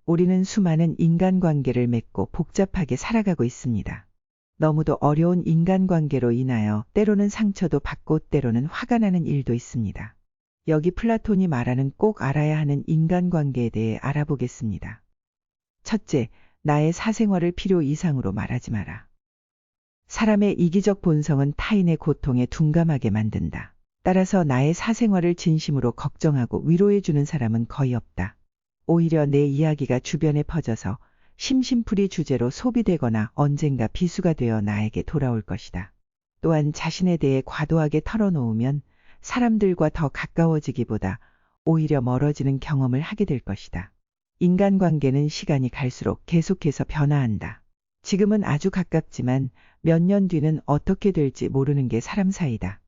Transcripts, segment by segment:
우리는 수많은 인간관계를 맺고 복잡하게 살아가고 있습니다. 너무도 어려운 인간관계로 인하여 때로는 상처도 받고 때로는 화가 나는 일도 있습니다. 여기 플라톤이 말하는 꼭 알아야 하는 인간관계에 대해 알아보겠습니다. 첫째, 나의 사생활을 필요 이상으로 말하지 마라. 사람의 이기적 본성은 타인의 고통에 둔감하게 만든다. 따라서 나의 사생활을 진심으로 걱정하고 위로해주는 사람은 거의 없다. 오히려 내 이야기가 주변에 퍼져서 심심풀이 주제로 소비되거나 언젠가 비수가 되어 나에게 돌아올 것이다. 또한 자신에 대해 과도하게 털어놓으면 사람들과 더 가까워지기보다 오히려 멀어지는 경험을 하게 될 것이다. 인간관계는 시간이 갈수록 계속해서 변화한다. 지금은 아주 가깝지만 몇 년 뒤는 어떻게 될지 모르는 게 사람 사이다.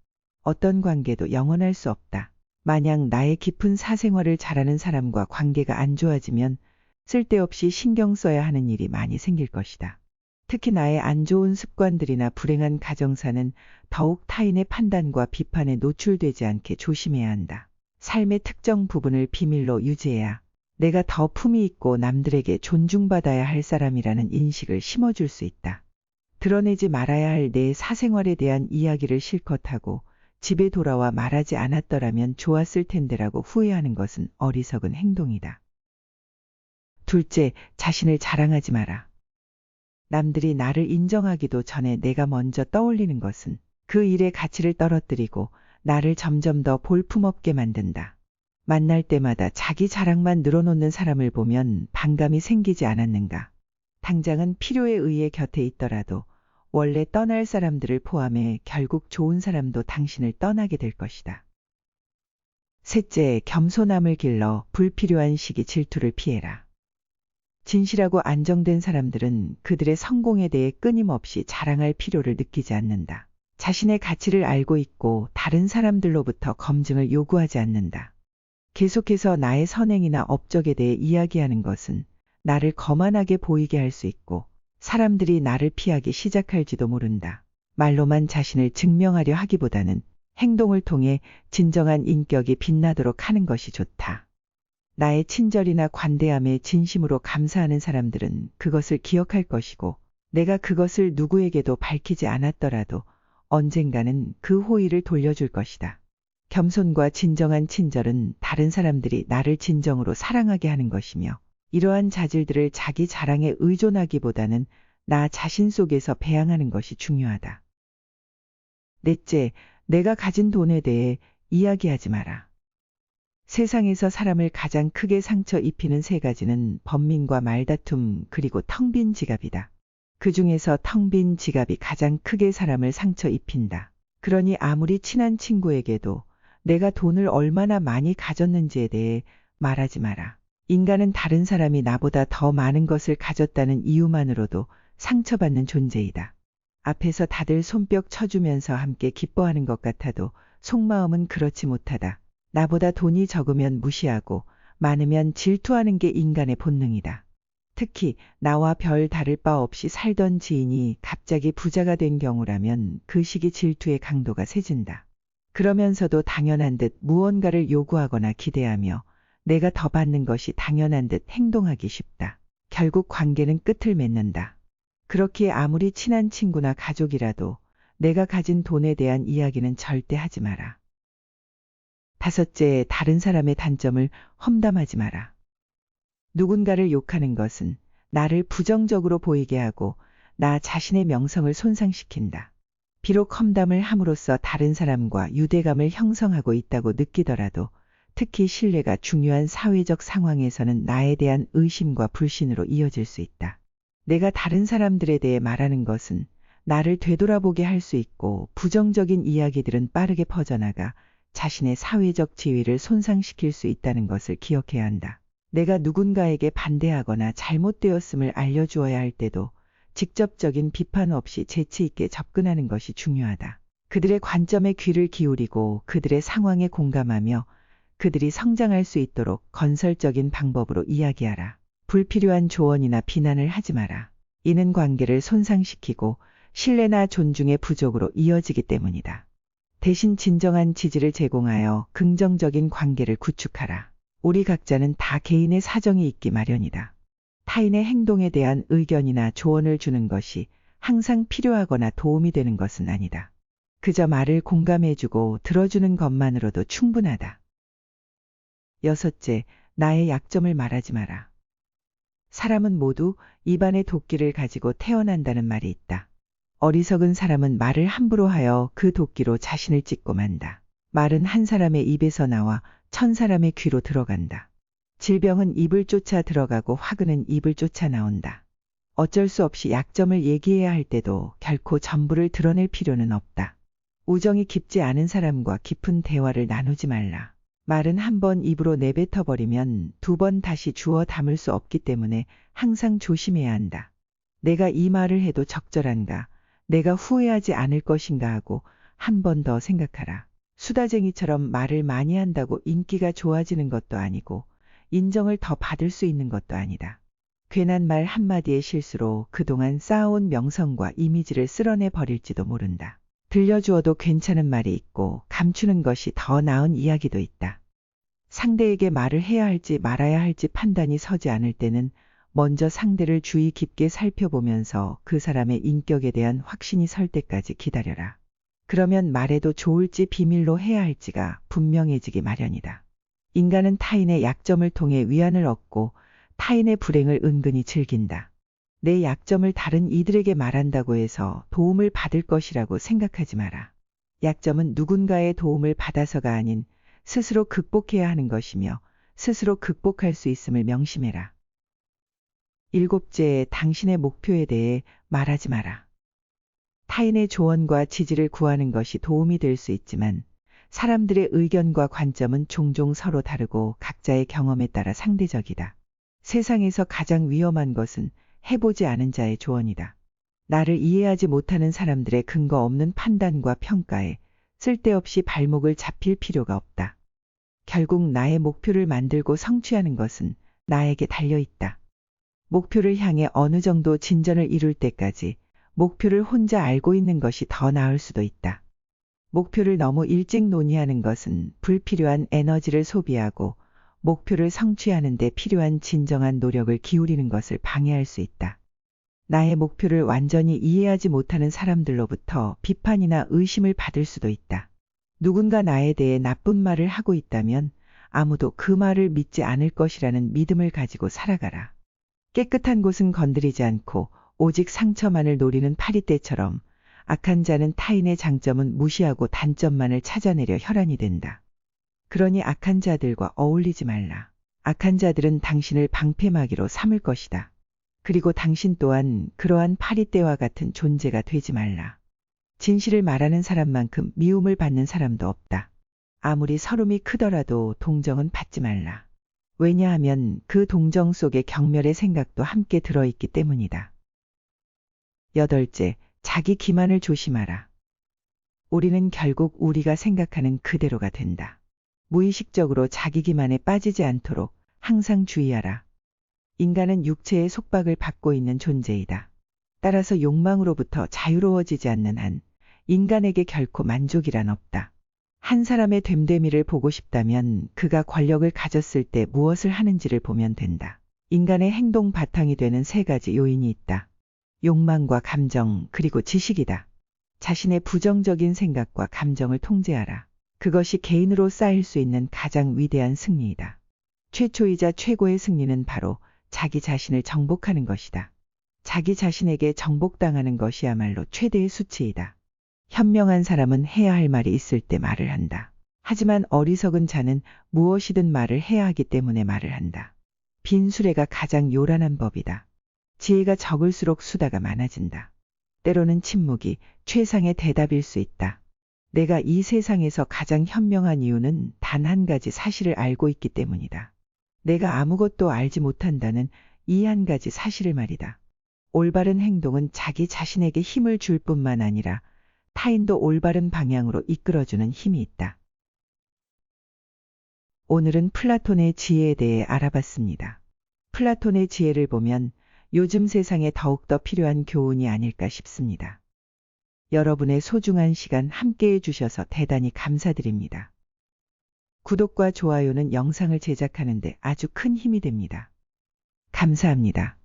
어떤 관계도 영원할 수 없다. 만약 나의 깊은 사생활을 잘하는 사람과 관계가 안 좋아지면 쓸데없이 신경 써야 하는 일이 많이 생길 것이다. 특히 나의 안 좋은 습관들이나 불행한 가정사는 더욱 타인의 판단과 비판에 노출되지 않게 조심해야 한다. 삶의 특정 부분을 비밀로 유지해야 내가 더 품위 있고 남들에게 존중받아야 할 사람이라는 인식을 심어줄 수 있다. 드러내지 말아야 할 내 사생활에 대한 이야기를 실컷 하고 집에 돌아와 말하지 않았더라면 좋았을 텐데라고 후회하는 것은 어리석은 행동이다. 둘째, 자신을 자랑하지 마라. 남들이 나를 인정하기도 전에 내가 먼저 떠올리는 것은 그 일의 가치를 떨어뜨리고 나를 점점 더 볼품없게 만든다. 만날 때마다 자기 자랑만 늘어놓는 사람을 보면 반감이 생기지 않았는가. 당장은 필요에 의해 곁에 있더라도 원래 떠날 사람들을 포함해 결국 좋은 사람도 당신을 떠나게 될 것이다. 셋째, 겸손함을 길러 불필요한 시기 질투를 피해라. 진실하고 안정된 사람들은 그들의 성공에 대해 끊임없이 자랑할 필요를 느끼지 않는다. 자신의 가치를 알고 있고 다른 사람들로부터 검증을 요구하지 않는다. 계속해서 나의 선행이나 업적에 대해 이야기하는 것은 나를 거만하게 보이게 할 수 있고 사람들이 나를 피하기 시작할지도 모른다. 말로만 자신을 증명하려 하기보다는 행동을 통해 진정한 인격이 빛나도록 하는 것이 좋다. 나의 친절이나 관대함에 진심으로 감사하는 사람들은 그것을 기억할 것이고 내가 그것을 누구에게도 밝히지 않았더라도 언젠가는 그 호의를 돌려줄 것이다. 겸손과 진정한 친절은 다른 사람들이 나를 진정으로 사랑하게 하는 것이며 이러한 자질들을 자기 자랑에 의존하기보다는 나 자신 속에서 배양하는 것이 중요하다. 넷째, 내가 가진 돈에 대해 이야기하지 마라. 세상에서 사람을 가장 크게 상처 입히는 세 가지는 번민과 말다툼 그리고 텅 빈 지갑이다. 그 중에서 텅 빈 지갑이 가장 크게 사람을 상처 입힌다. 그러니 아무리 친한 친구에게도 내가 돈을 얼마나 많이 가졌는지에 대해 말하지 마라. 인간은 다른 사람이 나보다 더 많은 것을 가졌다는 이유만으로도 상처받는 존재이다. 앞에서 다들 손뼉 쳐주면서 함께 기뻐하는 것 같아도 속마음은 그렇지 못하다. 나보다 돈이 적으면 무시하고 많으면 질투하는 게 인간의 본능이다. 특히 나와 별 다를 바 없이 살던 지인이 갑자기 부자가 된 경우라면 그 시기 질투의 강도가 세진다. 그러면서도 당연한 듯 무언가를 요구하거나 기대하며 내가 더 받는 것이 당연한 듯 행동하기 쉽다. 결국 관계는 끝을 맺는다. 그렇기에 아무리 친한 친구나 가족이라도 내가 가진 돈에 대한 이야기는 절대 하지 마라. 다섯째, 다른 사람의 단점을 험담하지 마라. 누군가를 욕하는 것은 나를 부정적으로 보이게 하고 나 자신의 명성을 손상시킨다. 비록 험담을 함으로써 다른 사람과 유대감을 형성하고 있다고 느끼더라도 특히 신뢰가 중요한 사회적 상황에서는 나에 대한 의심과 불신으로 이어질 수 있다. 내가 다른 사람들에 대해 말하는 것은 나를 되돌아보게 할 수 있고 부정적인 이야기들은 빠르게 퍼져나가 자신의 사회적 지위를 손상시킬 수 있다는 것을 기억해야 한다. 내가 누군가에게 반대하거나 잘못되었음을 알려주어야 할 때도 직접적인 비판 없이 재치 있게 접근하는 것이 중요하다. 그들의 관점에 귀를 기울이고 그들의 상황에 공감하며 그들이 성장할 수 있도록 건설적인 방법으로 이야기하라. 불필요한 조언이나 비난을 하지 마라. 이는 관계를 손상시키고 신뢰나 존중의 부족으로 이어지기 때문이다. 대신 진정한 지지를 제공하여 긍정적인 관계를 구축하라. 우리 각자는 다 개인의 사정이 있기 마련이다. 타인의 행동에 대한 의견이나 조언을 주는 것이 항상 필요하거나 도움이 되는 것은 아니다. 그저 말을 공감해주고 들어주는 것만으로도 충분하다. 여섯째, 나의 약점을 말하지 마라. 사람은 모두 입안에 도끼를 가지고 태어난다는 말이 있다. 어리석은 사람은 말을 함부로 하여 그 도끼로 자신을 찢고 만다. 말은 한 사람의 입에서 나와 1000사람의 귀로 들어간다. 질병은 입을 쫓아 들어가고 화근은 입을 쫓아 나온다. 어쩔 수 없이 약점을 얘기해야 할 때도 결코 전부를 드러낼 필요는 없다. 우정이 깊지 않은 사람과 깊은 대화를 나누지 말라. 말은 한 번 입으로 내뱉어 버리면 2번 다시 주워 담을 수 없기 때문에 항상 조심해야 한다. 내가 이 말을 해도 적절한가? 내가 후회하지 않을 것인가 하고 한 번 더 생각하라. 수다쟁이처럼 말을 많이 한다고 인기가 좋아지는 것도 아니고 인정을 더 받을 수 있는 것도 아니다. 괜한 말 한마디의 실수로 그동안 쌓아온 명성과 이미지를 쓸어내 버릴지도 모른다. 들려주어도 괜찮은 말이 있고 감추는 것이 더 나은 이야기도 있다. 상대에게 말을 해야 할지 말아야 할지 판단이 서지 않을 때는 먼저 상대를 주의 깊게 살펴보면서 그 사람의 인격에 대한 확신이 설 때까지 기다려라. 그러면 말해도 좋을지 비밀로 해야 할지가 분명해지기 마련이다. 인간은 타인의 약점을 통해 위안을 얻고 타인의 불행을 은근히 즐긴다. 내 약점을 다른 이들에게 말한다고 해서 도움을 받을 것이라고 생각하지 마라. 약점은 누군가의 도움을 받아서가 아닌 스스로 극복해야 하는 것이며 스스로 극복할 수 있음을 명심해라. 일곱째, 당신의 목표에 대해 말하지 마라. 타인의 조언과 지지를 구하는 것이 도움이 될 수 있지만 사람들의 의견과 관점은 종종 서로 다르고 각자의 경험에 따라 상대적이다. 세상에서 가장 위험한 것은 해보지 않은 자의 조언이다. 나를 이해하지 못하는 사람들의 근거 없는 판단과 평가에 쓸데없이 발목을 잡힐 필요가 없다. 결국 나의 목표를 만들고 성취하는 것은 나에게 달려있다. 목표를 향해 어느 정도 진전을 이룰 때까지 목표를 혼자 알고 있는 것이 더 나을 수도 있다. 목표를 너무 일찍 논의하는 것은 불필요한 에너지를 소비하고 목표를 성취하는 데 필요한 진정한 노력을 기울이는 것을 방해할 수 있다. 나의 목표를 완전히 이해하지 못하는 사람들로부터 비판이나 의심을 받을 수도 있다. 누군가 나에 대해 나쁜 말을 하고 있다면 아무도 그 말을 믿지 않을 것이라는 믿음을 가지고 살아가라. 깨끗한 곳은 건드리지 않고 오직 상처만을 노리는 파리떼처럼 악한 자는 타인의 장점은 무시하고 단점만을 찾아내려 혈안이 된다. 그러니 악한 자들과 어울리지 말라. 악한 자들은 당신을 방패막이로 삼을 것이다. 그리고 당신 또한 그러한 파리떼와 같은 존재가 되지 말라. 진실을 말하는 사람만큼 미움을 받는 사람도 없다. 아무리 서름이 크더라도 동정은 받지 말라. 왜냐하면 그 동정 속에 경멸의 생각도 함께 들어있기 때문이다. 여덟째, 자기 기만을 조심하라. 우리는 결국 우리가 생각하는 그대로가 된다. 무의식적으로 자기 기만에 빠지지 않도록 항상 주의하라. 인간은 육체의 속박을 받고 있는 존재이다. 따라서 욕망으로부터 자유로워지지 않는 한 인간에게 결코 만족이란 없다. 한 사람의 됨됨이를 보고 싶다면 그가 권력을 가졌을 때 무엇을 하는지를 보면 된다. 인간의 행동 바탕이 되는 3가지 요인이 있다. 욕망과 감정 그리고 지식이다. 자신의 부정적인 생각과 감정을 통제하라. 그것이 개인으로 쌓일 수 있는 가장 위대한 승리이다. 최초이자 최고의 승리는 바로 자기 자신을 정복하는 것이다. 자기 자신에게 정복당하는 것이야말로 최대의 수치이다. 현명한 사람은 해야 할 말이 있을 때 말을 한다. 하지만 어리석은 자는 무엇이든 말을 해야 하기 때문에 말을 한다. 빈 수레가 가장 요란한 법이다. 지혜가 적을수록 수다가 많아진다. 때로는 침묵이 최상의 대답일 수 있다. 내가 이 세상에서 가장 현명한 이유는 단 한 가지 사실을 알고 있기 때문이다. 내가 아무것도 알지 못한다는 이 한 가지 사실을 말이다. 올바른 행동은 자기 자신에게 힘을 줄 뿐만 아니라 타인도 올바른 방향으로 이끌어주는 힘이 있다. 오늘은 플라톤의 지혜에 대해 알아봤습니다. 플라톤의 지혜를 보면 요즘 세상에 더욱더 필요한 교훈이 아닐까 싶습니다. 여러분의 소중한 시간 함께해 주셔서 대단히 감사드립니다. 구독과 좋아요는 영상을 제작하는 데 아주 큰 힘이 됩니다. 감사합니다.